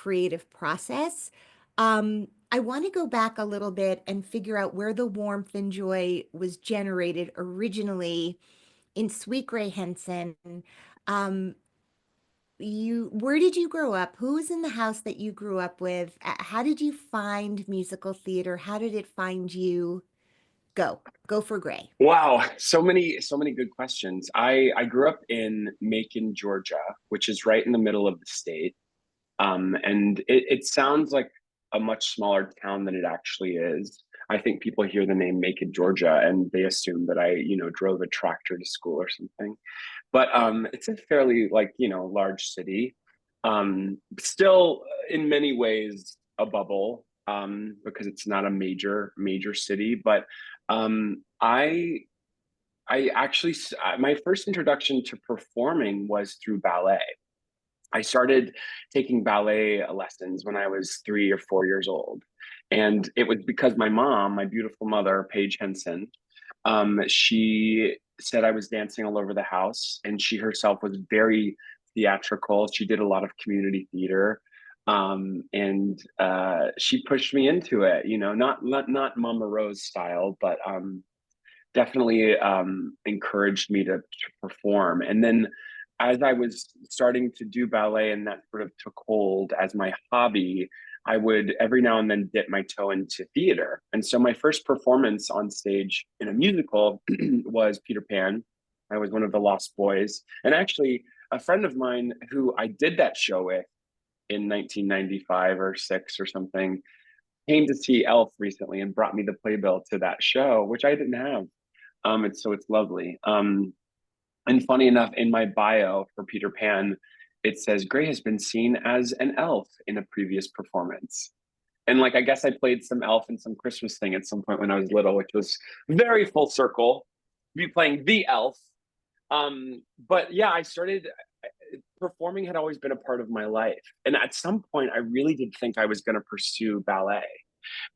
creative process. I want to go back a little bit and figure out where the warmth and joy was generated originally in Sweet Gray Henson. Um, where did you grow up? Who was in the house that you grew up with? How did you find musical theater? How did it find you? Go for Gray. Wow, so many good questions. I grew up in Macon, Georgia, which is right in the middle of the state. And it sounds like a much smaller town than it actually is. I think people hear the name Macon, Georgia, and they assume that I drove a tractor to school or something. But it's a fairly large city. Still in many ways a bubble, because it's not a major city. But I actually my first introduction to performing was through ballet. I started taking ballet lessons when I was 3 or 4 years old. And it was because my mom, my beautiful mother, Paige Henson, she said I was dancing all over the house, and she herself was very theatrical. She did a lot of community theater. And she pushed me into it, not Mama Rose style, but definitely encouraged me to perform. And then as I was starting to do ballet and that sort of took hold as my hobby, I would every now and then dip my toe into theater. And so my first performance on stage in a musical was Peter Pan. I was one of the Lost Boys. And actually, a friend of mine who I did that show with in 1995 or six or something came to see Elf recently and brought me the playbill to that show, which I didn't have. It's lovely. And funny enough, in my bio for Peter Pan, it says Gray has been seen as an elf in a previous performance. And I guess I played some elf in some Christmas thing at some point when I was little, which was very full circle, be playing the elf. But yeah, I started performing had always been a part of my life. And at some point, I really did think I was going to pursue ballet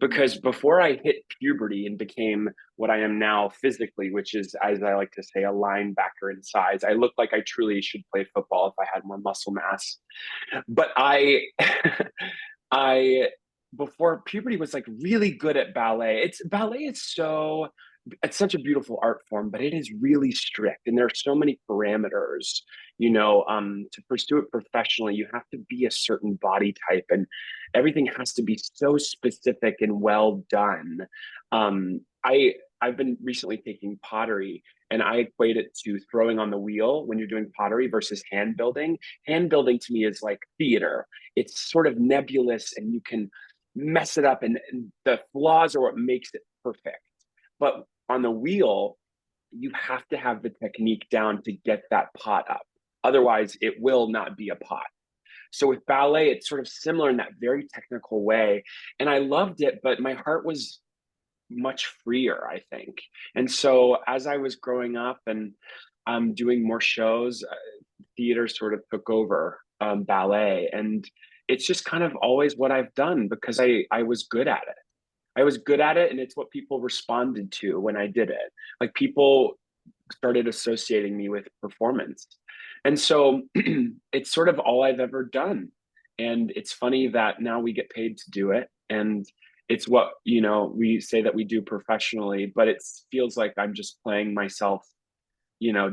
because before I hit puberty and became what I am now physically, which is, as I like to say, a linebacker in size, I look like I truly should play football if I had more muscle mass. But I, before puberty was really good at ballet. Ballet is it's such a beautiful art form, but it is really strict, and there are so many parameters. To pursue it professionally, you have to be a certain body type, and everything has to be so specific and well done. I've been recently taking pottery, and I equate it to throwing on the wheel when you're doing pottery versus hand building. Hand building to me is like theater. It's sort of nebulous, and you can mess it up, and the flaws are what makes it perfect. But on the wheel, you have to have the technique down to get that pot up. Otherwise, it will not be a pot. So with ballet, it's sort of similar in that very technical way. And I loved it, but my heart was much freer, I think. And so as I was growing up and doing more shows, theater sort of took over ballet. And it's just kind of always what I've done because I was good at it. I was good at it, and it's what people responded to when I did it. People started associating me with performance. And so it's sort of all I've ever done. And it's funny that now we get paid to do it. And it's what, we say that we do professionally, but it feels like I'm just playing myself,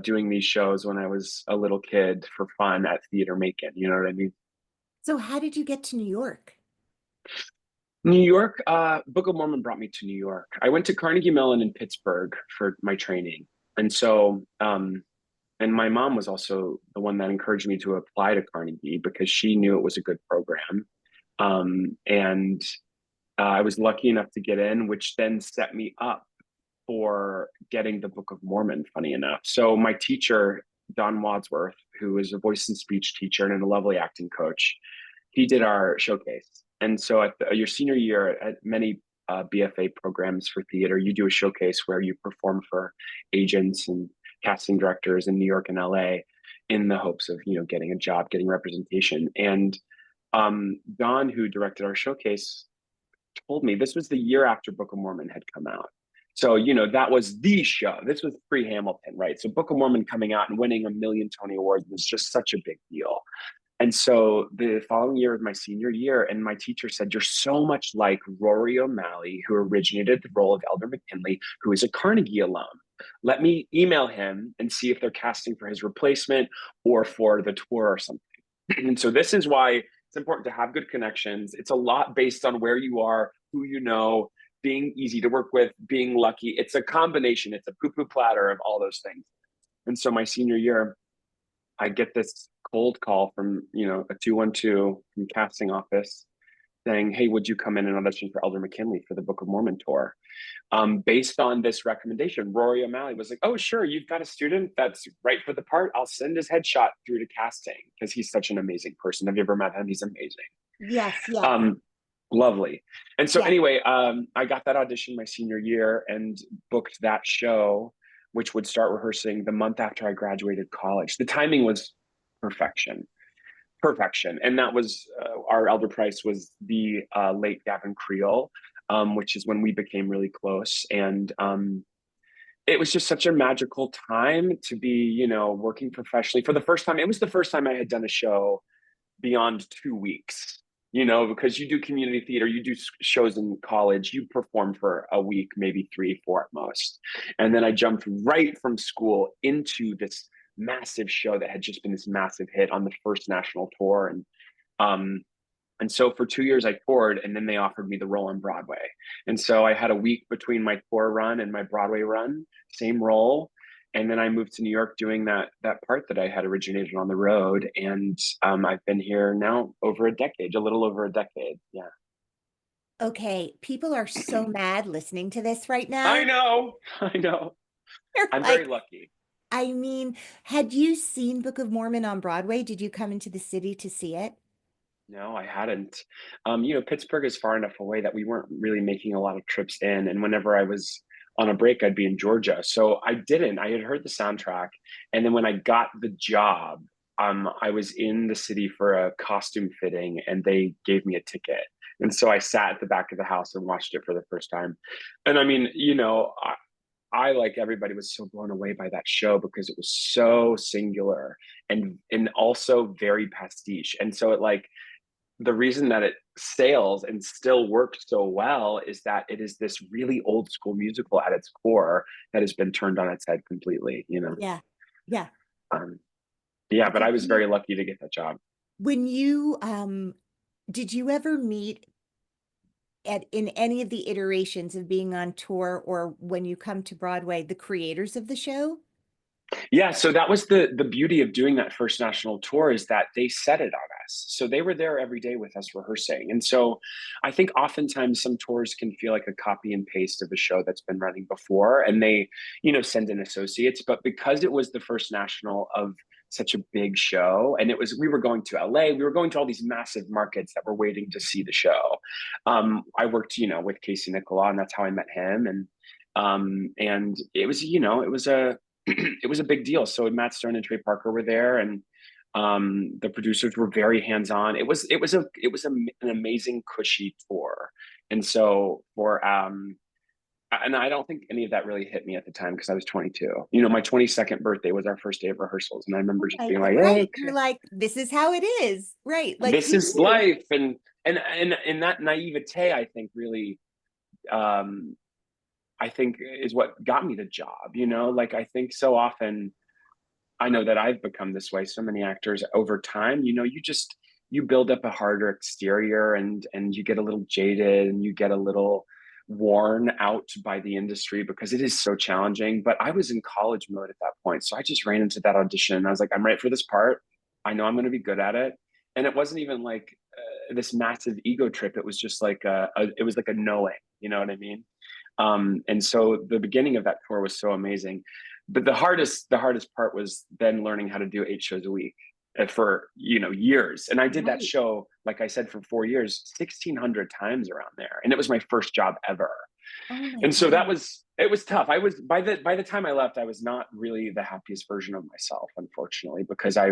doing these shows when I was a little kid for fun at Theater Macon. You know what I mean? So how did you get to New York? New York, Book of Mormon brought me to New York. I went to Carnegie Mellon in Pittsburgh for my training. And so, and my mom was also the one that encouraged me to apply to Carnegie because she knew it was a good program. And I was lucky enough to get in, which then set me up for getting the Book of Mormon, funny enough. So my teacher, Don Wadsworth, who is a voice and speech teacher and a lovely acting coach, he did our showcase. And so at your senior year at many BFA programs for theater, you do a showcase where you perform for agents and casting directors in New York and LA in the hopes of, getting a job, getting representation. And Don, who directed our showcase, told me this was the year after Book of Mormon had come out. So, that was the show. This was pre-Hamilton, right? So Book of Mormon coming out and winning a million Tony Awards was just such a big deal. And so the following year was my senior year, and my teacher said, "You're so much like Rory O'Malley, who originated the role of Elder McKinley, who is a Carnegie alum. Let me email him and see if they're casting for his replacement or for the tour or something." And so this is why it's important to have good connections. It's a lot based on where you are, who you know, being easy to work with, being lucky. It's a combination. It's a poo-poo platter of all those things. And so my senior year, I get this cold call from, a 212 from casting office saying, "Hey, would you come in and audition for Elder McKinley for the Book of Mormon tour?" Based on this recommendation, Rory O'Malley was like, "Oh, sure, you've got a student that's right for the part. I'll send his headshot through to casting," because he's such an amazing person. Have you ever met him? He's amazing. Yes, yes, Um, Lovely. And so yes. anyway, I got that audition my senior year and booked that show, which would start rehearsing the month after I graduated college. The timing was perfection, perfection. And that was our elder price was the late Gavin Creel, which is when we became really close. And it was just such a magical time to be, working professionally for the first time. It was the first time I had done a show beyond 2 weeks, because you do community theater, you do shows in college, you perform for a week, maybe 3 4 at most. And then I jumped right from school into this massive show that had just been this massive hit on the first national tour. Um and so for 2 years I toured, and then they offered me the role on Broadway. And so I had a week between my tour run and my Broadway run, same role. And then I moved to New York doing that part that I had originated on the road. And I've been here now over a decade, a little over a decade. Yeah. Okay, people are so mad listening to this right I now. know. I know. They're I'm very like, lucky. I mean, had you seen Book of Mormon on Broadway? Did you come into the city to see it? No, I hadn't. Pittsburgh is far enough away that we weren't really making a lot of trips in. And whenever I was on a break, I'd be in Georgia. So I didn't. I had heard the soundtrack. And then when I got the job, I was in the city for a costume fitting and they gave me a ticket. And so I sat at the back of the house and watched it for the first time. And I mean, I like everybody was so blown away by that show because it was so singular and also very pastiche. And so it like the reason that it sails and still works so well is that it is this really old school musical at its core that has been turned on its head completely. Yeah. Yeah. Um, yeah, but I Did was you, very lucky to get that job. when you, did you ever meet at in any of the iterations of being on tour or when you come to Broadway, the creators of the show? Yeah, so that was the beauty of doing that first national tour is that they set it on us. So they were there every day with us rehearsing. And so I think oftentimes some tours can feel like a copy and paste of a show that's been running before and they, send in associates, but because it was the first national of such a big show and we were going to LA, we were going to all these massive markets that were waiting to see the show. I worked, with Casey Nicola and that's how I met him and it was, it was a it was a big deal. So Matt Stone and Trey Parker were there, and the producers were very hands on. An amazing cushy tour, and so and I don't think any of that really hit me at the time because I was 22. My 22nd birthday was our first day of rehearsals, and I remember just Right, being like, "Hey, right. You're okay, like, this is how it is. Right. Like this you is knew. life," and that naivete, I think, really. Um, I think is what got me the job. Like I think so often I know that I've become this way. So many actors over time, you build up a harder exterior and you get a little jaded and you get a little worn out by the industry because it is so challenging. But I was in college mode at that point. So I just ran into that audition and I was like, I'm right for this part. I know I'm going to be good at it. And it wasn't even like this massive ego trip. It was just like it was like a knowing, you know what I mean? And so the beginning of that tour was so amazing, but the hardest part was then learning how to do 8 shows a week for years. And I did that Right. show, like I said, for 4 years, 1,600 times around there, and it was my first job ever. Oh my And so God. it was tough. I was by the time I left, I was not really the happiest version of myself, unfortunately, because I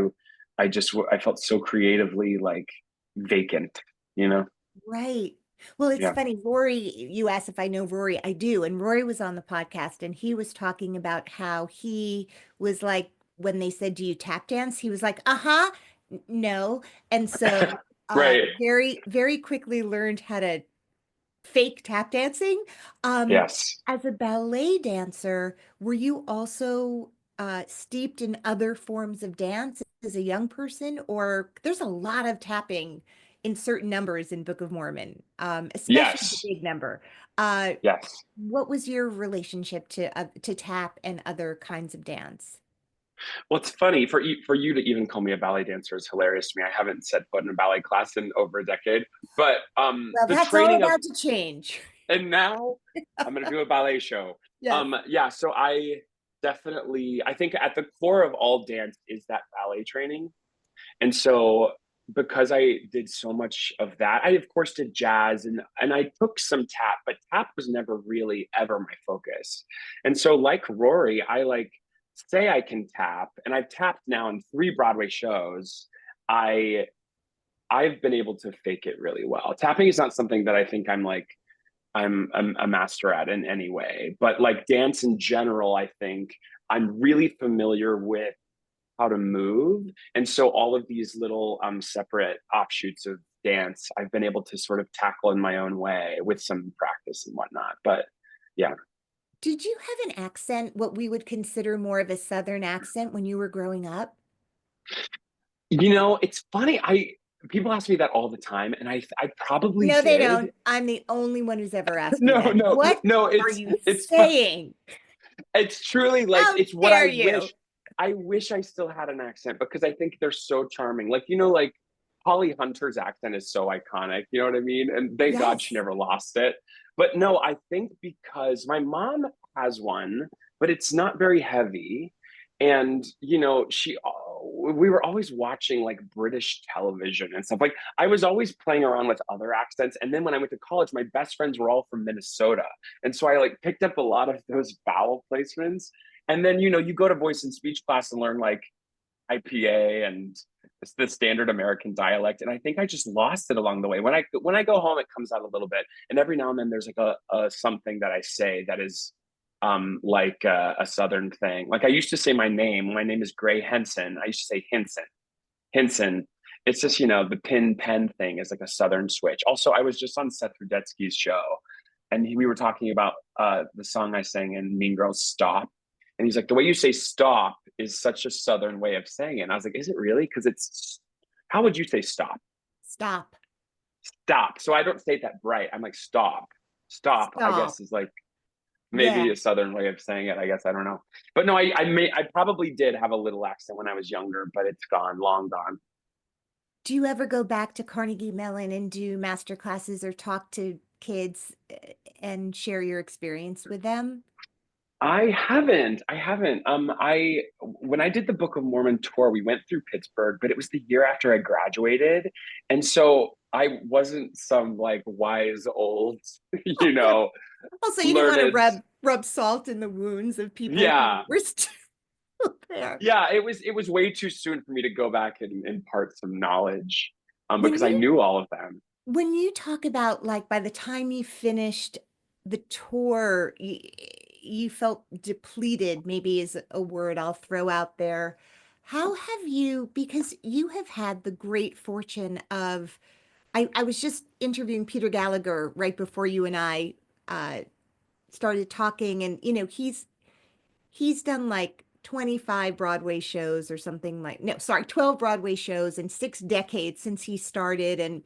felt so creatively like vacant, you know? Right. Well, it's Yeah. funny. Rory, you asked if I know Rory. I do. And Rory was on the podcast and he was talking about how he was like, when they said, do you tap dance? He was like, uh-huh. No. And so Right. very, very quickly learned how to fake tap dancing. Um, Yes. as a ballet dancer, were you also steeped in other forms of dance as a young person? Or there's a lot of tapping in certain numbers in Book of Mormon, especially the Yes. big number. Uh, Yes. what was your relationship to tap and other kinds of dance? Well, it's funny for you to even call me a ballet dancer is hilarious to me. I haven't set foot in a ballet class in over a decade, but Well, the that's all training of about to change. and now I'm going to do a ballet show. Yes. Yeah, so I definitely I think at the core of all dance is that ballet training. And so because I did so much of that, I of course did jazz and I took some tap, but tap was never really ever my focus. And so like Rory, I like say I can tap and I've tapped now in 3 Broadway shows. I I've been able to fake it really well. Tapping is not something that I think I'm a master at in any way, but like dance in general, I think I'm really familiar with how to move. And so all of these little separate offshoots of dance, I've been able to sort of tackle in my own way with some practice and whatnot. But yeah, Did you have an accent, what we would consider more of a Southern accent when you were growing up? it's funny. I people ask me that all the time, and I probably No, they did. don't. I'm the only one who's ever asked me No, that. no, What no. are you It's saying? it's truly like How it's what dare I you? wish. I wish I still had an accent because I think they're so charming. Like like Holly Hunter's accent is so iconic. You know what I mean? And thank God she Yes. never lost it. But no, I think because my mom has one, but it's not very heavy. And she we were always watching like British television and stuff. Like I was always playing around with other accents. And then when I went to college, my best friends were all from Minnesota. And so I like picked up a lot of those vowel placements. And then, you go to voice and speech class and learn like IPA and it's the standard American dialect. And I think I just lost it along the way. When I go home, it comes out a little bit. And every now and then there's like a something that I say that is like a southern thing. Like I used to say my name. My name is Gray Henson. I used to say Henson. Henson. It's just, the pin pen thing is like a southern switch. Also, I was just on Seth Rudetsky's show and we were talking about the song I sang in Mean Girls Stop. And he's like, the way you say stop is such a southern way of saying it. And I was like, is it really? Because how would you say stop? Stop. Stop. So I don't say that right. I'm like, stop. Stop, I Stop. guess, is like Yeah. maybe a southern way of saying it. I guess I don't know. But no, I probably did have a little accent when I was younger, but it's gone, long gone. Do you ever go back to Carnegie Mellon and do master classes or talk to kids and share your experience with them? I haven't. I haven't. I when I did the Book of Mormon tour, we went through Pittsburgh, but it was the year after I graduated, and so I wasn't some like wise old, you know, Also, you didn't want to learned. rub salt in the wounds of people who Yeah, were still there. yeah. It was way too soon for me to go back and impart some knowledge, When because I you knew all of them. when you talk about like by the time you finished the tour, you felt depleted, maybe is a word I'll throw out there. How have you, because you have had the great fortune of, I was just interviewing Peter Gallagher right before you and I uh, started talking, and he's done like 25 Broadway shows or something like, no, sorry, 12 Broadway shows in 6 decades since he started, and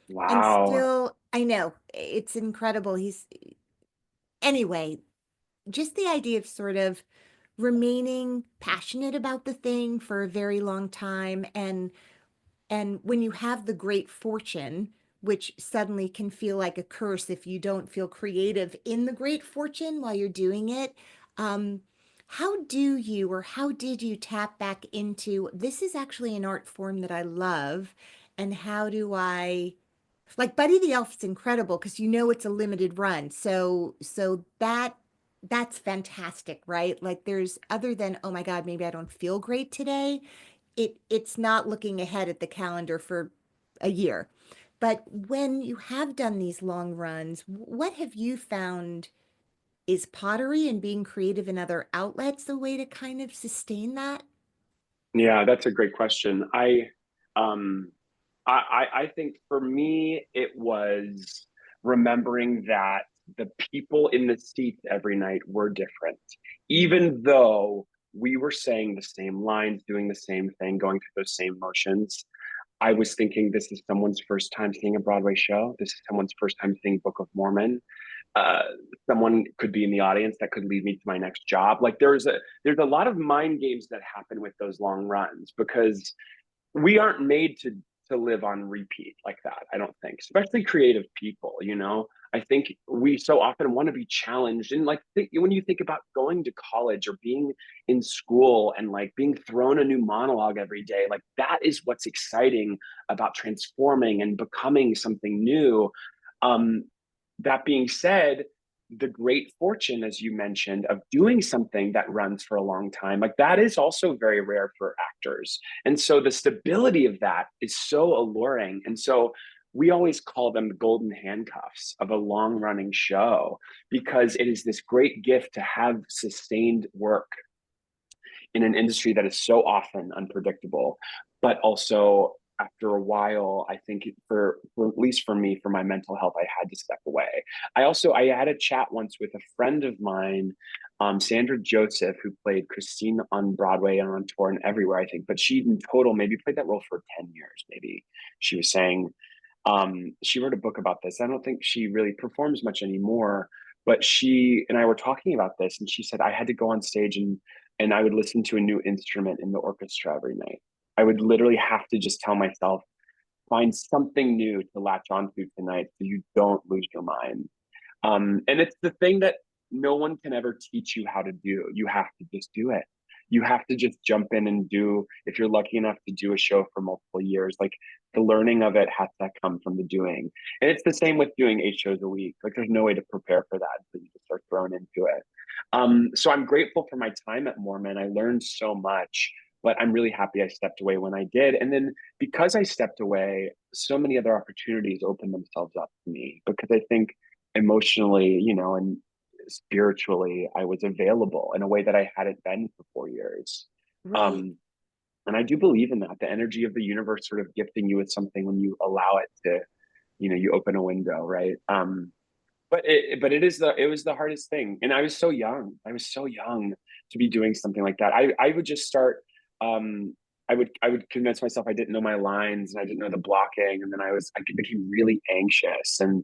Wow. still, I know it's incredible. Anyway, just the idea of sort of remaining passionate about the thing for a very long time, and when you have the great fortune, which suddenly can feel like a curse if you don't feel creative in the great fortune while you're doing it. um how do you, or how did you tap back into, this is actually an art form that I love, and how do I, like Buddy the Elf's incredible because it's a limited run. So that's fantastic, right? Like there's, other than, oh my God, maybe I don't feel great today. It's not looking ahead at the calendar for a year. But when you have done these long runs, what have you found, is pottery and being creative in other outlets a way to kind of sustain that? Yeah, that's a great question. Um, I think for me, it was remembering that the people in the seats every night were different, even though we were saying the same lines, doing the same thing, going through those same motions. I was thinking this is someone's first time seeing a Broadway show. This is someone's first time seeing Book of Mormon. Uh, Someone could be in the audience that could lead me to my next job. Like there's a lot of mind games that happen with those long runs because we aren't made to live on repeat like that. I don't think, especially creative people. I think we so often want to be challenged, and like when you think about going to college or being in school and like being thrown a new monologue every day, like that is what's exciting about transforming and becoming something new. um that being said, the great fortune, as you mentioned, of doing something that runs for a long time, like that is also very rare for actors. And so the stability of that is so alluring. And so we always call them the golden handcuffs of a long running show because it is this great gift to have sustained work in an industry that is so often unpredictable, but also after a while, I think for at least for me, for my mental health, I had to step away. I had a chat once with a friend of mine, Sandra Joseph, who played Christine on Broadway and on tour and everywhere, I think, but she in total maybe played that role for 10 years, maybe she was saying. She wrote a book about this. I don't think she really performs much anymore, but she and I were talking about this, and she said I had to go on stage and I would listen to a new instrument in the orchestra every night. I would literally have to just tell myself, find something new to latch onto tonight so you don't lose your mind. And it's the thing that no one can ever teach you how to do. You have to just do it. You have to just jump in and do, if you're lucky enough to do a show for multiple years, like the learning of it has to come from the doing. And it's the same with doing 8 shows a week. Like there's no way to prepare for that until you just start thrown into it. So I'm grateful for my time at Mormon. I learned so much, but I'm really happy I stepped away when I did. And then because I stepped away, so many other opportunities opened themselves up to me because I think emotionally, and spiritually, I was available in a way that I hadn't been for 4 years. Right. Um, and I do believe in that, the energy of the universe sort of gifting you with something when you allow it to, you open a window, right? But it was the hardest thing, and I was so young. I was so young to be doing something like that. I would just start. Um, I would convince myself I didn't know my lines and I didn't know the blocking, and then I became really anxious and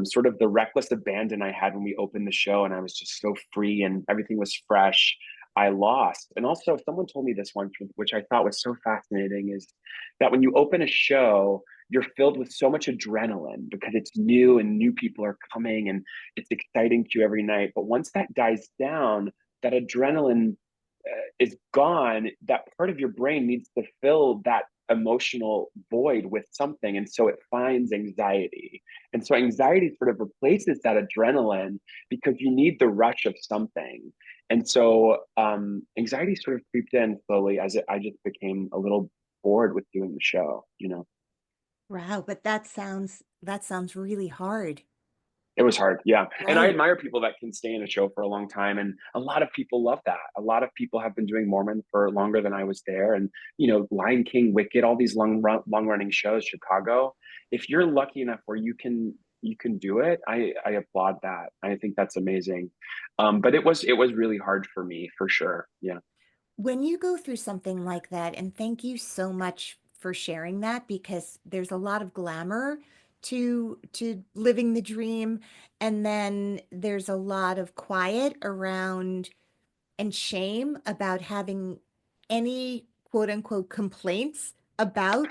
sort of the reckless abandon I had when we opened the show, and I was just so free and everything was fresh. I lost, and also someone told me this once, which I thought was so fascinating, is that when you open a show, you're filled with so much adrenaline because it's new and new people are coming and it's exciting to you every night. But once that dies down, that adrenaline is gone. That part of your brain needs to fill that emotional void with something. And so it finds anxiety. And so anxiety sort of replaces that adrenaline because you need the rush of something. And so anxiety sort of creeped in slowly as I just became a little bored with doing the show. Wow, but that sounds really hard. It was hard, yeah. And I Right. admire people that can stay in a show for a long time. And a lot of people love that. A lot of people have been doing Mormon for longer than I was there. And, Lion King, Wicked, all these long running shows, Chicago. If you're lucky enough where you can do it, I applaud that. I think that's amazing. But it was really hard for me for sure. Yeah. When you go through something like that, and thank you so much for sharing that because there's a lot of glamour to living the dream, and then there's a lot of quiet around and shame about having any quote unquote complaints about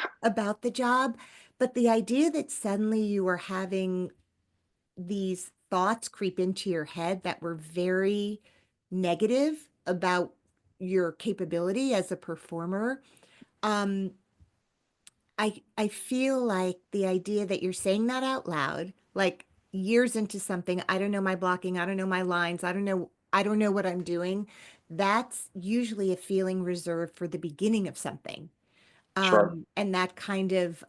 the job. But the idea that suddenly you were having these thoughts creep into your head that were very negative about your capability as a performer. Um, I feel like the idea that you're saying that out loud, like years into something, I don't know my blocking, I don't know my lines, I don't know what I'm doing. That's usually a feeling reserved for the beginning of something. Sure. And that kind of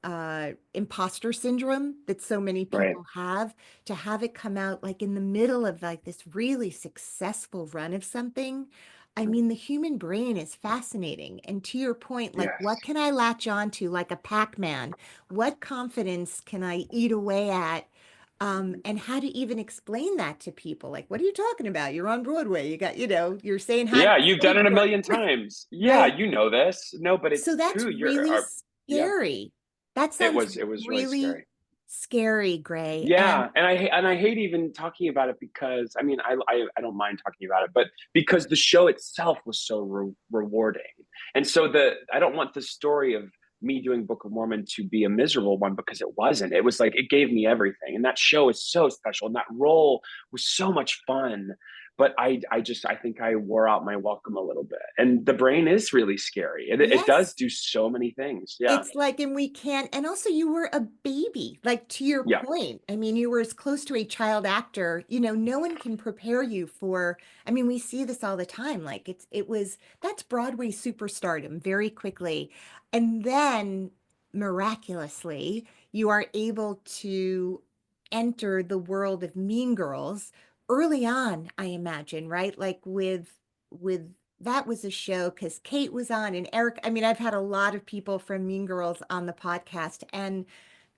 imposter syndrome that so many Right. people have, to have it come out like in the middle of like this really successful run of something, I mean, the human brain is fascinating. And to your point, like, what Yes. can I latch onto like a Pac-Man? What confidence can I eat away at? And how to even explain that to people? Like, what are you talking about? You're on Broadway. You got, you're saying hi to Yeah, the you've done stage it a door, million times. Yeah, right? you know this. No, but So it's that's true. really Yeah, scary. That sounds it was really really scary. scary, Gray. And Yeah, and I hate even talking about it because I mean I don't mind talking about it, but because the show itself was so rewarding, and so the I don't want the story of me doing Book of Mormon to be a miserable one because it wasn't. It was like it gave me everything, and that show is so special, and that role was so much fun. But I think I wore out my welcome a little bit, and the brain is really scary. It does yes, do so many things. Yeah, it's like, and we can't, and also you were a baby, like to your yeah. point. I mean, you were as close to a child actor, no one can prepare you for, I mean, we see this all the time. Like that's Broadway superstardom very quickly. And then miraculously, you are able to enter the world of Mean Girls early on, I imagine, right? Like with that was a show because Kate was on and Eric. I mean, I've had a lot of people from Mean Girls on the podcast, and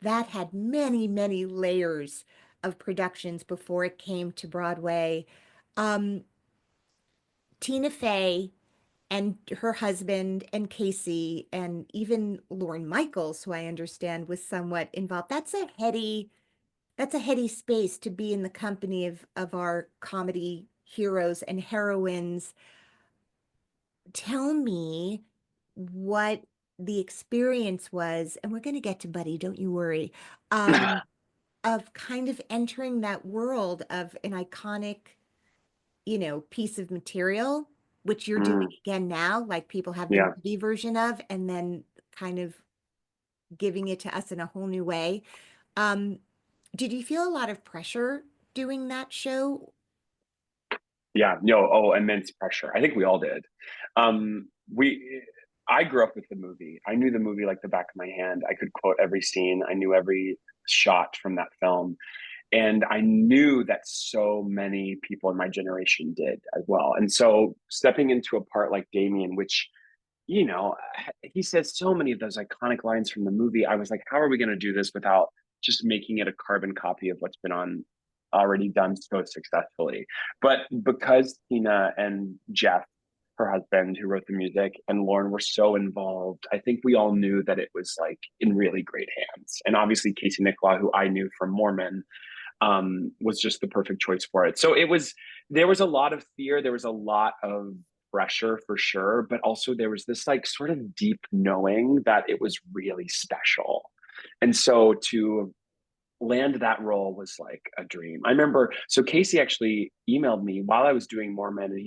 that had many, many layers of productions before it came to Broadway. Um, Tina Fey and her husband and Casey and even Lorne Michaels, who I understand was somewhat involved. That's a heady space to be in the company of our comedy heroes and heroines. Tell me what the experience was, and we're going to get to Buddy, don't you worry, of kind of entering that world of an iconic, piece of material, which you're doing Mm, again now, like people have the yeah. movie version of, and then kind of giving it to us in a whole new way. Um, did you feel a lot of pressure doing that show? Yeah, no, oh, immense pressure. I think we all did. We, I grew up with the movie. I knew the movie like the back of my hand. I could quote every scene. I knew every shot from that film. And I knew that so many people in my generation did as well. And so stepping into a part like Damian, which, you know, he says so many of those iconic lines from the movie. I was like, how are we going to do this without just making it a carbon copy of what's been on already done so successfully? But because Tina and Jeff, her husband who wrote the music, and Lauren were so involved, I think we all knew that it was like in really great hands. And obviously Casey Nicola, who I knew from Mormon, was just the perfect choice for it. So there was a lot of fear, there was a lot of pressure for sure, but also there was this like sort of deep knowing that it was really special. And so to land that role was like a dream. I remember, so Casey actually emailed me while I was doing Mormon, and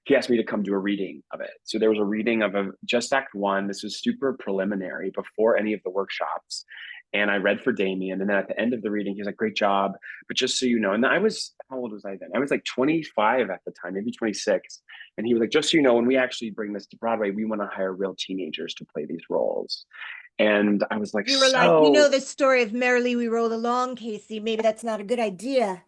he asked me to come do a reading of it. So there was a reading of just Act One. This was super preliminary before any of the workshops. And I read for Damian. And then at the end of the reading, he was like, great job. But just so you know, and how old was I then? I was like 25 at the time, maybe 26. And he was like, just so you know, when we actually bring this to Broadway, we want to hire real teenagers to play these roles. And I was like, You were like, you know so the story of Merrily We Roll Along, Casey. Maybe that's not a good idea,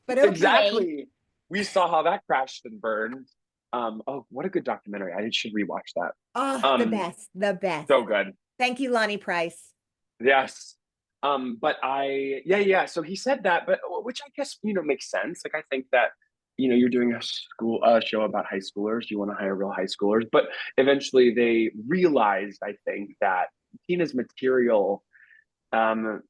but okay. exactly. We saw how that crashed and burned. Oh, what a good documentary. I should rewatch that. Oh, the Um, best, the best. so good. Thank you, Lonnie Price. Yes. But yeah, yeah. So he said that, but which I guess, makes sense. Like I think that, you're doing a show about high schoolers. You want to hire real high schoolers, but eventually they realized, I think, that Tina's material, um,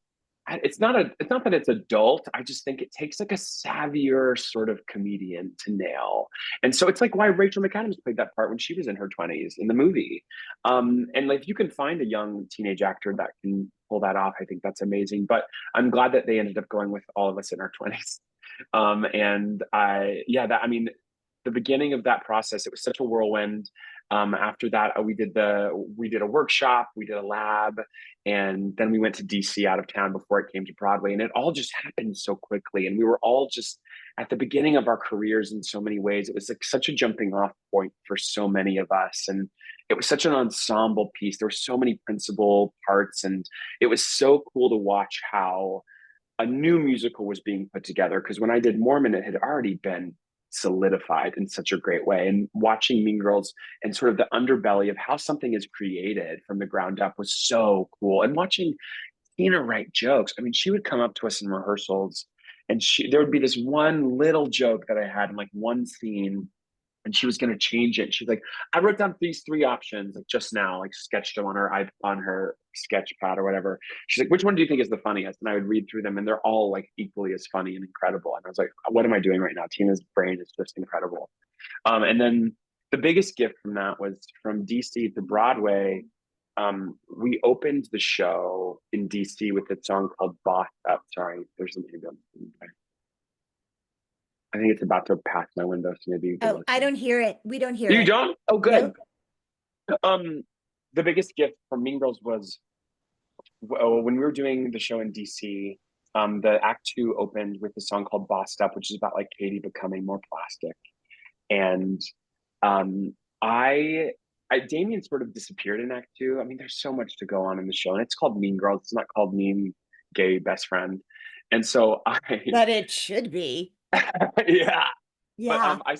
it's not that it's adult. I just think it takes like a savvier sort of comedian to nail. And so it's like why Rachel McAdams played that part when she was in her 20s in the movie. And like you can find a young teenage actor that can pull that off. I think that's amazing. But I'm glad that they ended up going with all of us in our 20s. And I mean, the beginning of that process, it was such a whirlwind. After that, we did a workshop, we did a lab, and then we went to DC out of town before it came to Broadway, and it all just happened so quickly. And we were all just at the beginning of our careers in so many ways. It was like such a jumping off point for so many of us, and it was such an ensemble piece. There were so many principal parts, and it was so cool to watch how a new musical was being put together. Because when I did Mormon, it had already been solidified in such a great way. And watching Mean Girls and sort of the underbelly of how something is created from the ground up was so cool. And watching Tina write jokes. I mean, she would come up to us in rehearsals and there would be this one little joke that I had in like one scene, and she was going to change it. She's like, I wrote down these three options like just now, like sketched them on her sketch pad or whatever. She's like, which one do you think is the funniest? And I would read through them, and they're all like equally as funny and incredible. And I was like, what am I doing right now? Tina's brain is just incredible. And then the biggest gift from that was from DC to Broadway. We opened the show in DC with a song called Boss Up. Sorry, there's something going on. I think it's about to pass my window, so maybe you can Oh, I listen. don't hear it. We don't hear You it. don't? Oh, good. Nope. The biggest gift from Mean Girls was when we were doing the show in DC. The act two opened with a song called "Bossed Up," which is about like Katie becoming more plastic, and um, I, Damian sort of disappeared in act two. I mean, there's so much to go on in the show, and it's called Mean Girls. It's not called Mean Gay Best Friend, and so But it should be. yeah. But Yeah. I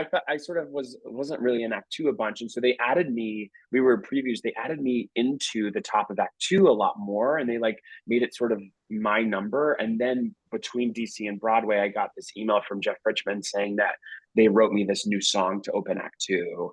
thought I sort of wasn't really in Act Two a bunch, and so they added me. We were previews. They added me into the top of Act Two a lot more, and they like made it sort of my number. And then between DC and Broadway, I got this email from Jeff Richmond saying that they wrote me this new song to open Act Two,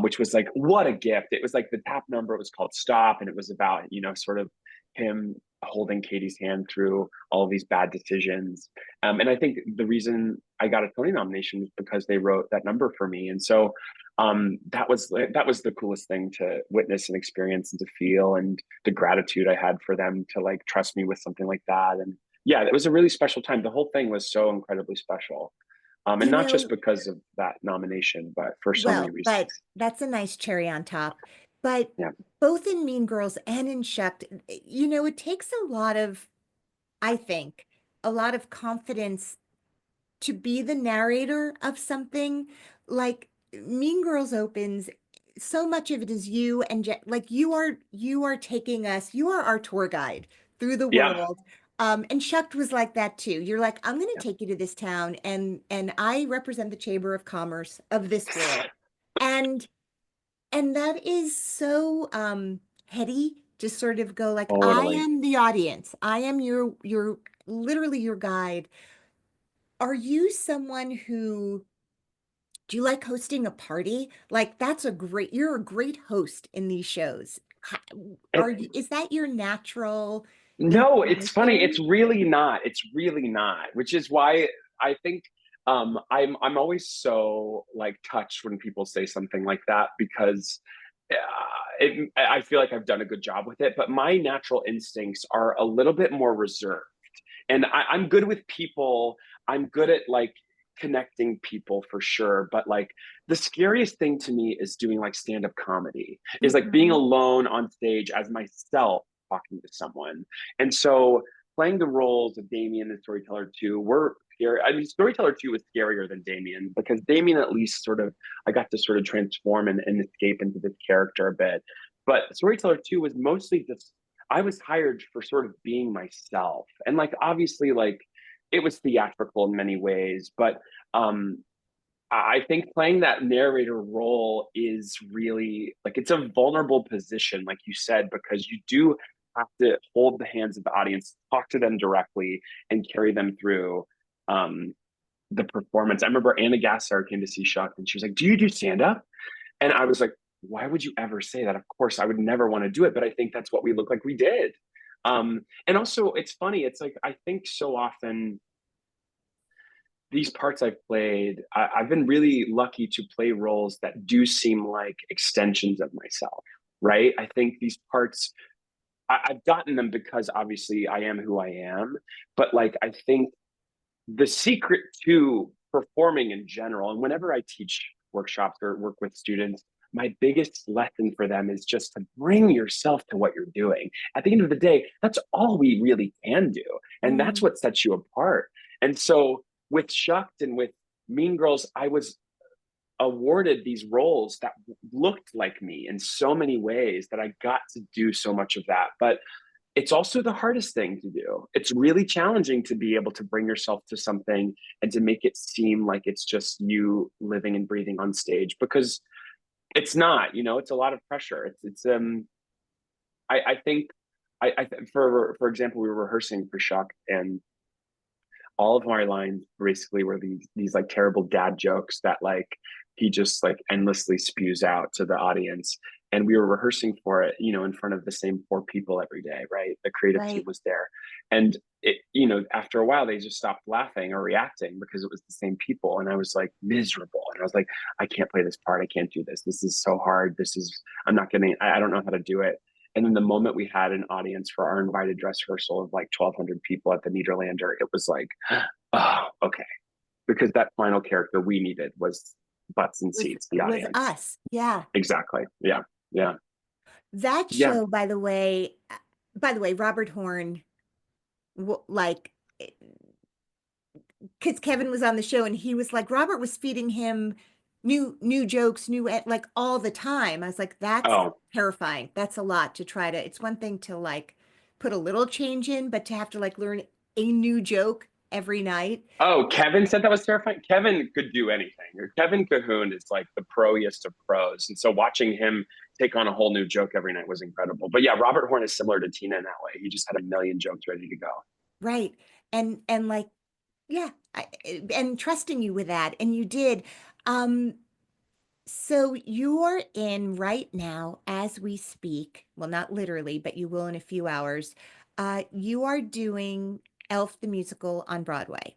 which was like what a gift. It was like the top number. It was called Stop, and it was about sort of him holding Katie's hand through all of these bad decisions. And I think the reason I got a Tony nomination was because they wrote that number for me. And so that was the coolest thing to witness and experience and to feel, and the gratitude I had for them to like trust me with something like that. And yeah, it was a really special time. The whole thing was so incredibly special. And You not just know, because of that nomination, but for so many well, but reasons. that's a nice cherry on top. But Yeah. both in Mean Girls and in Shucked, it takes a lot of, I think, a lot of confidence to be the narrator of something. Like Mean Girls opens, so much of it is you and like you are taking us, you are our tour guide through the Yeah. world. And Shucked was like that too. You're like, I'm going to Yeah. take you to this town, and I represent the Chamber of Commerce of this world. And that is so heady to sort of go like, I Totally. am the audience. I am your literally your guide. Are you someone who do you like hosting a party? Like you're a great host in these shows. Is that your natural No, it's funny. inclination? It's really not. It's really not, which is why I think I'm always so like touched when people say something like that, because I feel like I've done a good job with it, but my natural instincts are a little bit more reserved. And I'm good with people. I'm good at like connecting people for sure. But like the scariest thing to me is doing like stand-up comedy, is like being Mhm. alone on stage as myself talking to someone. And so playing the roles of Damian and Storyteller 2 were scary. I mean, Storyteller 2 was scarier than Damian, because Damian at least sort of, I got to sort of transform and escape into this character a bit. But Storyteller 2 was mostly just, I was hired for sort of being myself. And like, obviously, like, it was theatrical in many ways, but I think playing that narrator role is really like, it's a vulnerable position, like you said, because you do have to hold the hands of the audience, talk to them directly, and carry them through the performance. I remember Anna Gassar came to see Shucked, and she was like, "Do you do stand up?" And I was like, "Why would you ever say that? Of course, I would never want to do it, but I think that's what we look like we did." And also, it's funny. It's like I think so often these parts I've played, I've been really lucky to play roles that do seem like extensions of myself, right? I think these parts, I've gotten them because obviously I am who I am, but like I think the secret to performing in general, and whenever I teach workshops or work with students, my biggest lesson for them is just to bring yourself to what you're doing. At the end of the day, that's all we really can do. And that's Mm. what sets you apart. And so with Shucked and with Mean Girls, I was awarded these roles that looked like me in so many ways that I got to do so much of that. But it's also the hardest thing to do. It's really challenging to be able to bring yourself to something and to make it seem like it's just you living and breathing on stage, because it's not, it's a lot of pressure. I think for example, we were rehearsing for Shucked, and all of my lines basically were these like terrible dad jokes that like he just like endlessly spews out to the audience. And we were rehearsing for it, in front of the same four people every day, right? The creative team Right. was there. And it, after a while they just stopped laughing or reacting because it was the same people. And I was like miserable. And I was like, I can't play this part. I can't do this. This is so hard. I'm not getting, I don't know how to do it. And then the moment we had an audience for our invited dress rehearsal of like 1,200 people at the Niederlander, it was like, oh, okay. Because that final character we needed was butts and Was seats, the was audience. us. Yeah. Exactly. Yeah. Yeah. That Yeah. show, by the way, Robert Horn, like, because Kevin was on the show and he was like, Robert was feeding him new jokes, like all the time. I was like, that's Oh, terrifying. That's a lot to try to. It's one thing to like put a little change in, but to have to like learn a new joke every night. oh, Kevin said that was terrifying. Kevin could do anything. Kevin Cahoon is like the proiest of pros. And so watching him take on a whole new joke every night was incredible. But yeah, Robert Horn is similar to Tina in that way. He just had a million jokes ready to go. Right. And like, yeah, and trusting you with that. And you did. Um, So you're in right now as we speak. Well, not literally, but you will in a few hours. You are doing Elf the Musical on Broadway.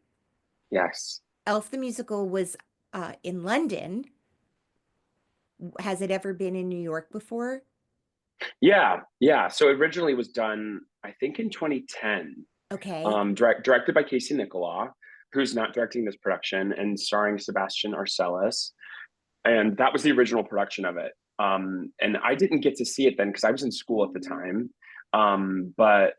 Yes. Elf the Musical was in London. Has it ever been in New York before? Yeah. Yeah. So it originally was done, I think, in 2010, Okay. directed by Casey Nicholaw, who's not directing this production, and starring Sebastian Arcelus. And that was the original production of it. And I didn't get to see it then because I was in school at the time. But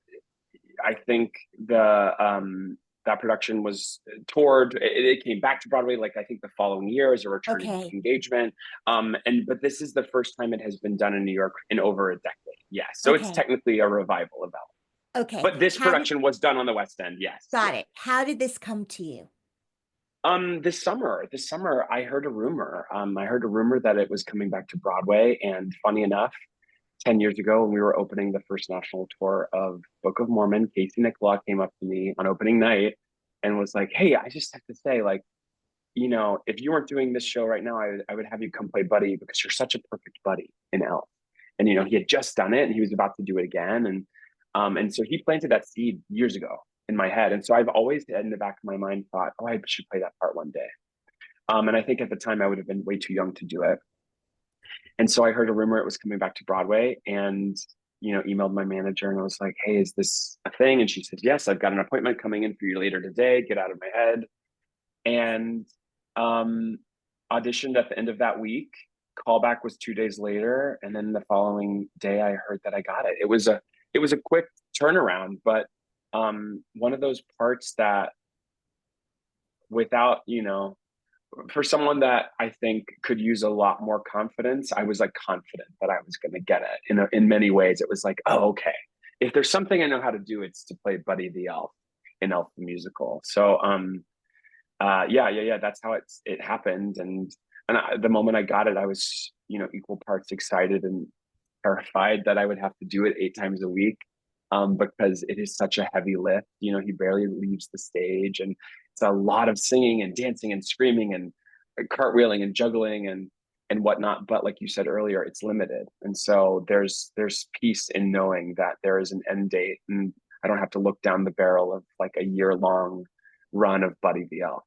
I think that production was toured. It came back to Broadway, like I think the following year as a returning Okay. engagement. But this is the first time it has been done in New York in over a decade. Yes, so it's Okay. technically a revival of Ella. Okay. But this How did production was done on the West End. Yes, got yes. it? How did this come to you? This summer, I heard a rumor. I heard a rumor that it was coming back to Broadway, and funny enough, 10 years ago when we were opening the first national tour of Book of Mormon, Casey Nicholaw came up to me on opening night and was like, hey, I just have to say, like, if you weren't doing this show right now, I would have you come play Buddy because you're such a perfect Buddy in Elf. And, he had just done it and he was about to do it again. And so he planted that seed years ago in my head. And so I've always in the back of my mind thought, oh, I should play that part one day. And I think at the time I would have been way too young to do it. And so I heard a rumor it was coming back to Broadway, and emailed my manager and I was like, hey, is this a thing? And she said, yes, I've got an appointment coming in for you later today. Get out of my head. And um, auditioned at the end of that week. Callback was 2 days later, and then the following day I heard that I got it. It was a quick turnaround, but one of those parts that without for someone that I think could use a lot more confidence, I was like confident that I was going to get it. In many ways, it was like, oh, okay. If there's something I know how to do, it's to play Buddy the Elf in Elf the Musical. So, yeah. That's how it happened. And the moment I got it, I was equal parts excited and terrified that I would have to do it 8 times a week. Because it is such a heavy lift. He barely leaves the stage, and it's a lot of singing and dancing and screaming and cartwheeling and juggling and whatnot. But like you said earlier, it's limited, and so there's peace in knowing that there is an end date, and I don't have to look down the barrel of like a year-long run of Buddy the Elf.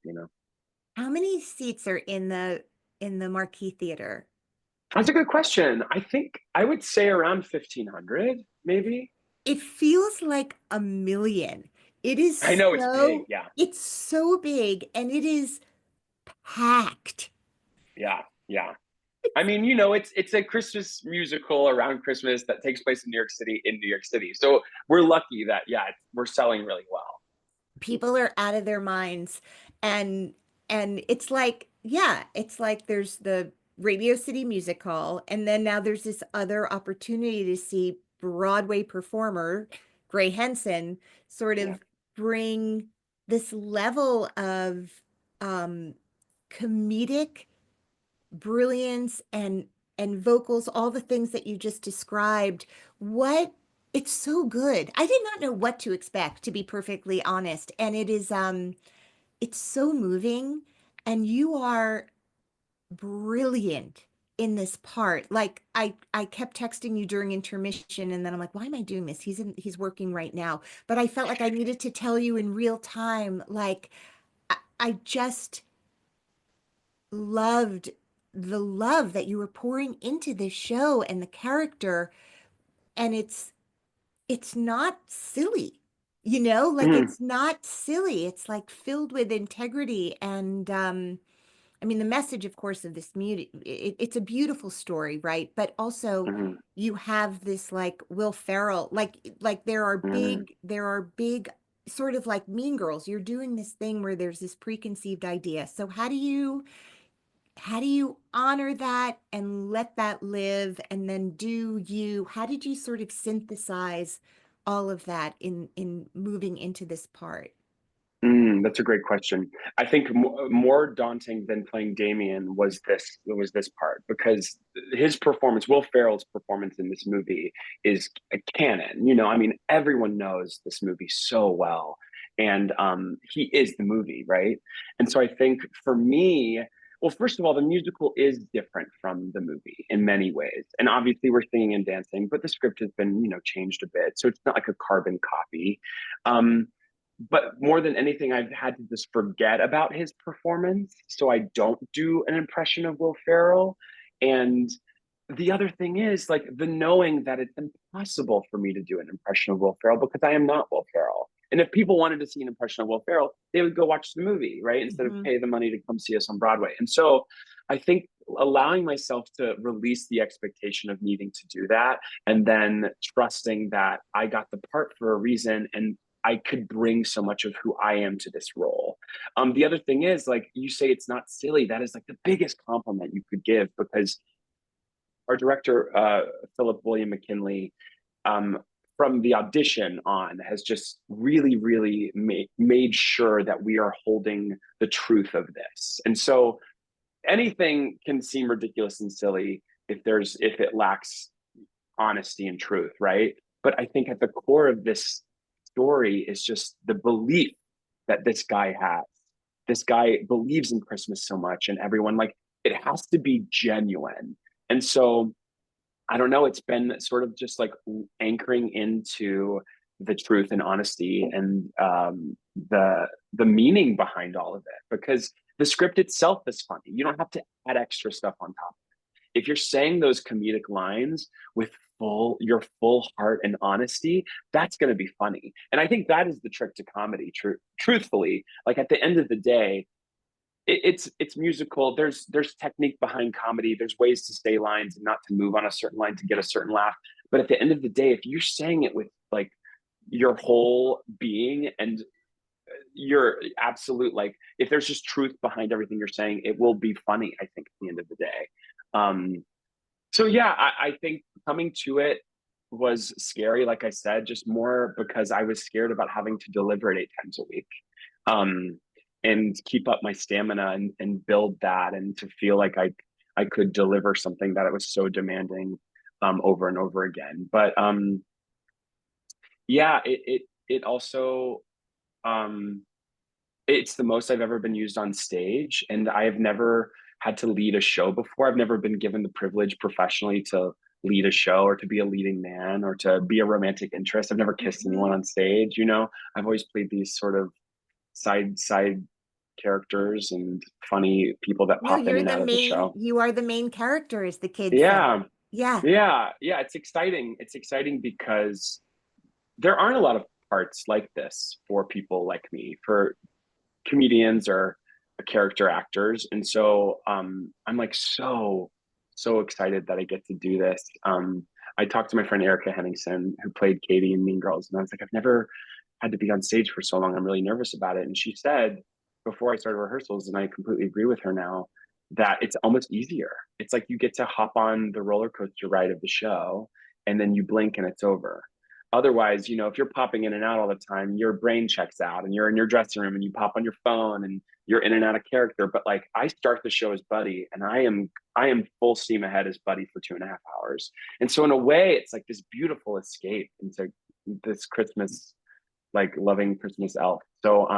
How many seats are in the Marquee Theater? That's a good question. I think I would say around 1,500, maybe. It feels like a million. It I is know it's big. Yeah. it's so big and it is packed. Yeah. Yeah. I mean, it's a Christmas musical around Christmas that takes place in New York City. So we're lucky that we're selling really well. People are out of their minds and it's like, yeah, it's like there's the Radio City Music Hall and then now there's this other opportunity to see Broadway Gray Henson sort Yeah. of bring this level of um, comedic brilliance and vocals, all the things that you just described. What It's so good. I did not know what to expect, to be perfectly honest. And it's so moving, and you are brilliant in this part. Like I kept texting you during intermission, and then I'm like, why am I doing this? He's working right now. But I felt like I needed to tell you in real time. Like I just loved the love that you were pouring into this show and the character, and it's not silly. Like Mm, it's not silly. It's like filled with integrity and I mean, the message, of course, of this it's a beautiful story, right? But also mm, you have this like Will Ferrell, like mm, there are big sort of like Mean Girls. You're doing this thing where there's this preconceived idea. So how do you honor that and let that live? And then how did you sort of synthesize all of that in moving into this part? that's a great question. I think more daunting than playing Damian was this part, because his performance, Will Ferrell's performance in this movie, is a canon. I mean, everyone knows this movie so well, and he is the movie, right? And so I think for me, well, first of all, the musical is different from the movie in many ways, and obviously we're singing and dancing, but the script has been changed a bit, so it's not like a carbon copy. Um, but more than anything, I've had to just forget about his performance, so I don't do an impression of Will Ferrell. And the other thing is, like, the knowing that it's impossible for me to do an impression of Will Ferrell because I am not Will Ferrell. And if people wanted to see an impression of Will Ferrell, they would go watch the movie, right? Instead of Mhm. pay the money to come see us on Broadway. And so I think allowing myself to release the expectation of needing to do that, and then trusting that I got the part for a reason, and I could bring so much of who I am to this role. The other thing is, like you say, it's not silly. That is like the biggest compliment you could give, because our director, Philip William McKinley, um, from the audition on, has just really, really made sure that we are holding the truth of this. And so anything can seem ridiculous and silly if it lacks honesty and truth, right? But I think at the core of this story is just the belief that this guy has. This guy believes in Christmas so much, and everyone, like, it has to be genuine. And so I don't know, it's been sort of just like anchoring into the truth and honesty, and the meaning behind all of it, because the script itself is funny. You don't have to add extra stuff on top. If you're saying those comedic lines with your full heart and honesty, that's going to be funny. And I think that is the trick to comedy. Truthfully, like, at the end of the day, it's musical. There's technique behind comedy. There's ways to say lines and not to move on a certain line to get a certain laugh. But at the end of the day, if you're saying it with like your whole being, and you're absolute, like, if there's just truth behind everything you're saying, it will be funny, I think, at the end of the day. So yeah, I think coming to it was scary, like I said, just more because I was scared about having to deliver it 8 times a week, um, and keep up my stamina, and build that, and to feel like I could deliver something that it was so demanding, over and over again. But yeah, it also, um, it's the most I've ever been used on stage, and I have never had to lead a show before. I've never been given the privilege professionally to lead a show, or to be a leading man, or to be a romantic interest. I've never kissed anyone Mhm. on stage. I've always played these sort of side characters and funny people that No, pop in and out of the show. you are the main character, as the kids say. Yeah, Yeah. yeah. It's exciting. It's exciting because there aren't a lot of parts like this for people like me, for comedians or character actors. And so I'm like so excited that I get to do this. I talked to my friend Erica Henningsen, who played Katie in Mean Girls, and I was like, I've never had to be on stage for so long. I'm really nervous about it. And she said before I started rehearsals, and I completely agree with her now, that it's almost easier. It's like you get to hop on the roller coaster ride of the show, and then you blink and it's over. otherwise, you know, if you're popping in and out all the time, your brain checks out and you're in your dressing room and you pop on your phone and you're in and out of character. But like I start the show as Buddy and I am full steam ahead as Buddy for 2.5 hours. And so in a way, it's like this beautiful escape into this Christmas, like loving Christmas elf. So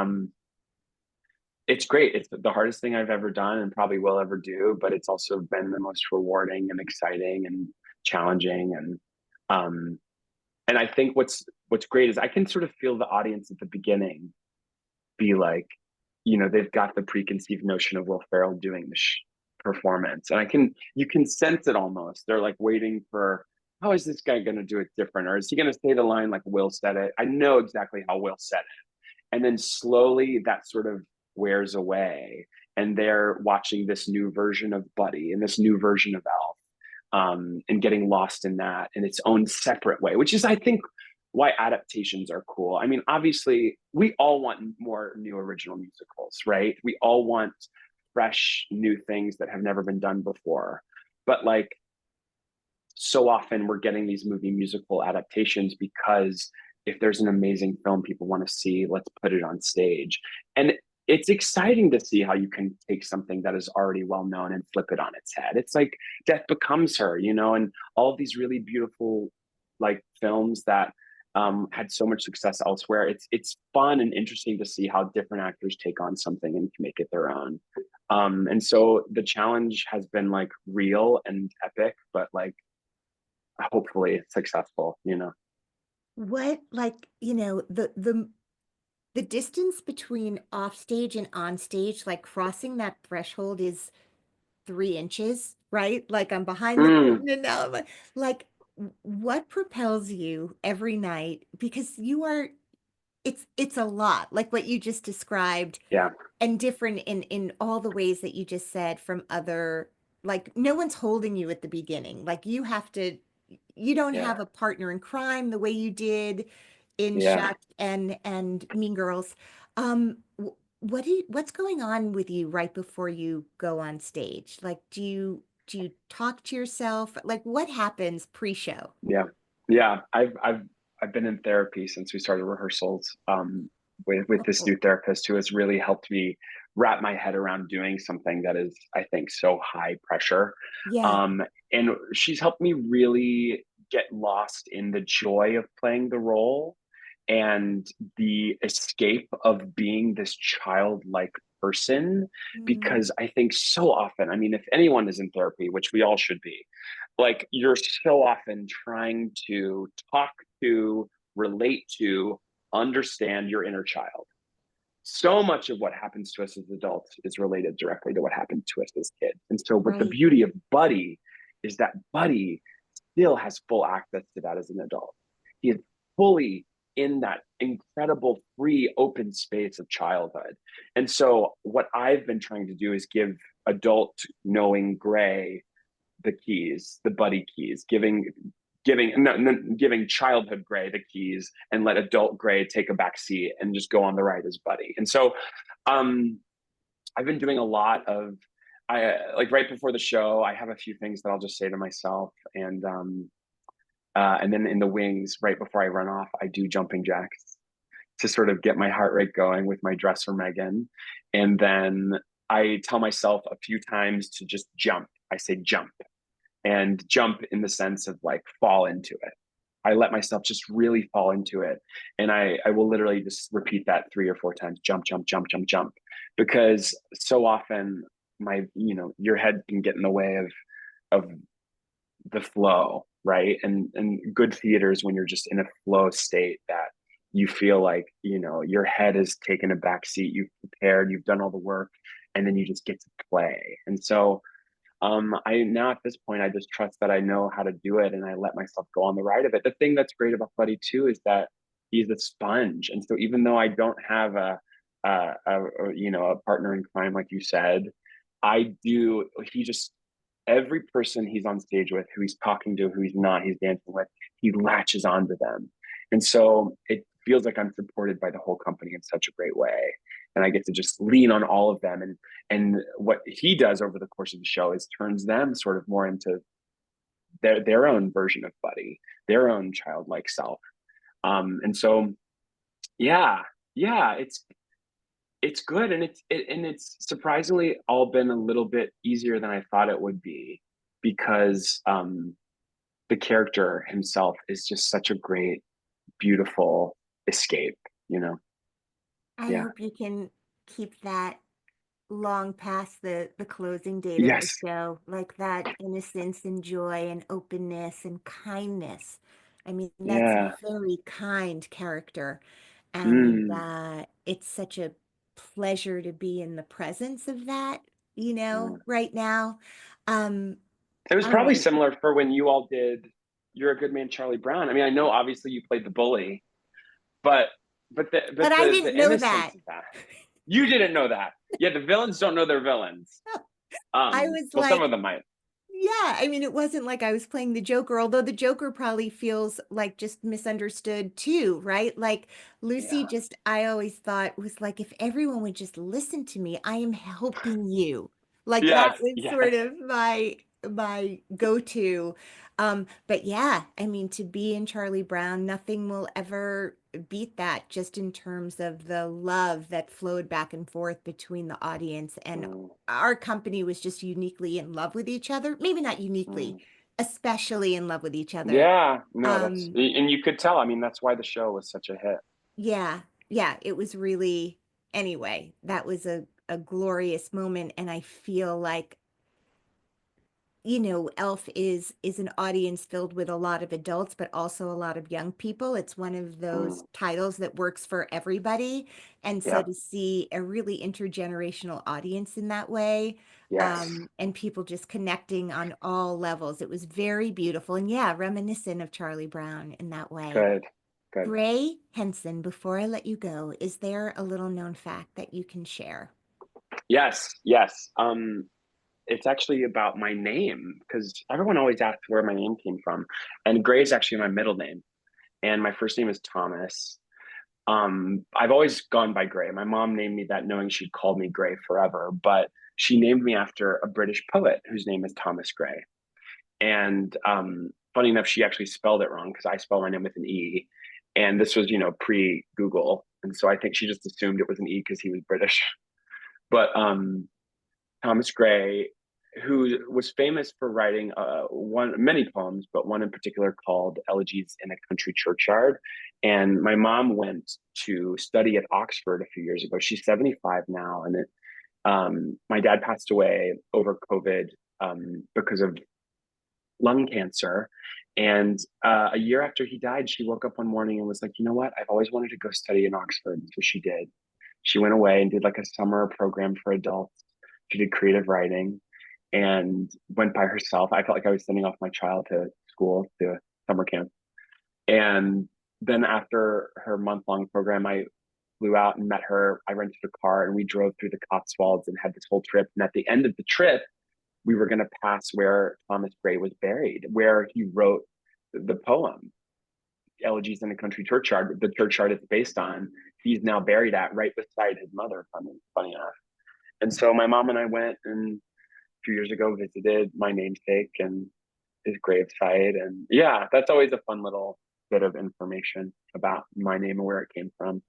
it's great. It's the hardest thing I've ever done and probably will ever do, but it's also been the most rewarding and exciting and challenging. And I think what's great is I can sort of feel the audience at the beginning be like, you know, they've got the preconceived notion of Will Ferrell doing the performance, and you can sense it almost. They're like waiting for, how is this guy going to do it different, or is he going to say the line like Will said it? I know exactly how Will said it, and then slowly that sort of wears away, and they're watching this new version of Buddy and this new version of Elf, and getting lost in that in its own separate way, which is, I think, why adaptations are cool. I mean, obviously, we all want more new original musicals, right? We all want fresh new things that have never been done before. But like, so often we're getting these movie musical adaptations because if there's an amazing film people want to see, let's put it on stage. And it's exciting to see how you can take something that is already well known and flip it on its head. It's like Death Becomes Her, you know, and all of these really beautiful like films that had so much success elsewhere. It's fun and interesting to see how different actors take on something and make it their own. And so the challenge has been like real and epic, but like hopefully successful, you know. What, like, the distance between off stage and on stage, like crossing that threshold is 3 inches, right? Like I'm behind the Mm, curtain and now like, what propels you every night? Because it's a lot, like what you just described, yeah, and different in all the ways that you just said from other, like no one's holding you at the beginning. Like you don't yeah, have a partner in crime the way you did in yeah. Shucked and Mean Girls. What's going on with you right before you go on stage? Like, do you talk to yourself? Like, what happens pre-show? Yeah. Yeah. I've been in therapy since we started rehearsals, with this Oh, new therapist who has really helped me wrap my head around doing something that is, I think, so high pressure. yeah. Um, and she's helped me really get lost in the joy of playing the role and the escape of being this childlike person. Mm, Because I think so often, I mean, if anyone is in therapy, which we all should be, like you're so often trying to talk to, relate to, understand your inner child. So much of what happens to us as adults is related directly to what happened to us as kids. And so, what the right. beauty of Buddy is that Buddy still has full access to that as an adult. He is fully in that incredible free open space of childhood. And so what I've been trying to do is give adult knowing Gray the keys, the Buddy keys, giving childhood Gray the keys and let adult Gray take a back seat and just go on the ride as Buddy. And so um I've been doing a lot of, I like right before the show, I have a few things that I'll just say to myself, and then in the wings, right before I run off, I do jumping jacks to sort of get my heart rate going with my dresser Megan. And then I tell myself a few times to just jump. I say jump, and jump in the sense of like fall into it. I let myself just really fall into it. And I will literally just repeat that 3 or 4 times, jump, jump, jump, jump, jump. Because so often your head can get in the way of the flow, right? And good theater is when you're just in a flow state that you feel like, your head has taken a back seat, you've prepared, you've done all the work, and then you just get to play. And so I now at this point I just trust that I know how to do it and I let myself go on the ride of it. The thing that's great about Buddy too is that he's a sponge. And so even though I don't have a partner in crime, like you said, I do, he just, every person he's on stage with, who he's talking to, who he's not, he's dancing with, he latches onto them. And so it feels like I'm supported by the whole company in such a great way. And I get to just lean on all of them. And what he does over the course of the show is turns them sort of more into their own version of Buddy, their own childlike self. And so yeah, yeah, it's good, and it's surprisingly all been a little bit easier than I thought it would be, because the character himself is just such a great, beautiful escape, you know? I Yeah. hope you can keep that long past the closing date of the Yes. show, like that innocence and joy and openness and kindness. I mean, that's a Yeah. very kind character, and Mm. it's such a pleasure to be in the presence of that, Yeah. right now. Um, It was oh probably my, similar for when you all did You're a Good Man, Charlie Brown. I mean, I know obviously you played the bully, but but I the didn't know that. innocence of that. You didn't know that. Yeah, the villains don't know they're villains. I was Well, some like, of them might. yeah, I mean, it wasn't like I was playing the Joker, although the Joker probably feels like just misunderstood too, right? Like Lucy Yeah. just, I always thought was like, if everyone would just listen to me, I am helping you. Like that Yes, was yes. sort of my go-to. But yeah, I mean, to be in Charlie Brown, nothing will ever beat that, just in terms of the love that flowed back and forth between the audience, and Mm, our company was just uniquely in love with each other. Maybe not uniquely, mm. especially in love with each other. Yeah, no, Um, and you could tell. I mean, that's why the show was such a hit. yeah, yeah, it was really, anyway, that was a glorious moment. And I feel like, Elf is an audience filled with a lot of adults, but also a lot of young people. It's one of those Mm, titles that works for everybody. And so yeah, to see a really intergenerational audience in that way, yes, and people just connecting on all levels, it was very beautiful. And yeah, reminiscent of Charlie Brown in that way. good, good. Gray Henson, before I let you go, is there a little known fact that you can share? Yes, yes. It's actually about my name, because everyone always asks where my name came from, and Gray is actually my middle name, and my first name is Thomas. I've always gone by Gray. My mom named me that knowing she'd call me Gray forever, but she named me after a British poet whose name is Thomas Gray. And funny enough, she actually spelled it wrong, because I spell my name with an E. And this was, pre Google. And so I think she just assumed it was an E because he was British. But Thomas Gray, who was famous for writing many poems, but one in particular called Elegies in a Country Churchyard. And my mom went to study at Oxford a few years ago. She's 75 now, and my dad passed away over COVID, because of lung cancer. And a year after he died, she woke up one morning and was like, you know what? I've always wanted to go study in Oxford. So she did. She went away and did like a summer program for adults. She did creative writing and went by herself. I felt like I was sending off my child to school, to summer camp. And then after her month-long program, I flew out and met her. I rented a car and we drove through the Cotswolds and had this whole trip. And at the end of the trip, we were going to pass where Thomas Gray was buried, where he wrote the poem Elegies in a Country Churchyard, the churchyard it's based on. He's now buried at, right beside his mother, funny enough. And so my mom and I went, and a few years ago visited my namesake and his gravesite. And yeah, that's always a fun little bit of information about my name and where it came from.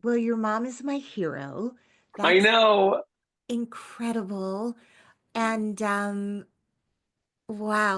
Well, your mom is my hero. I That's know. incredible. And wow.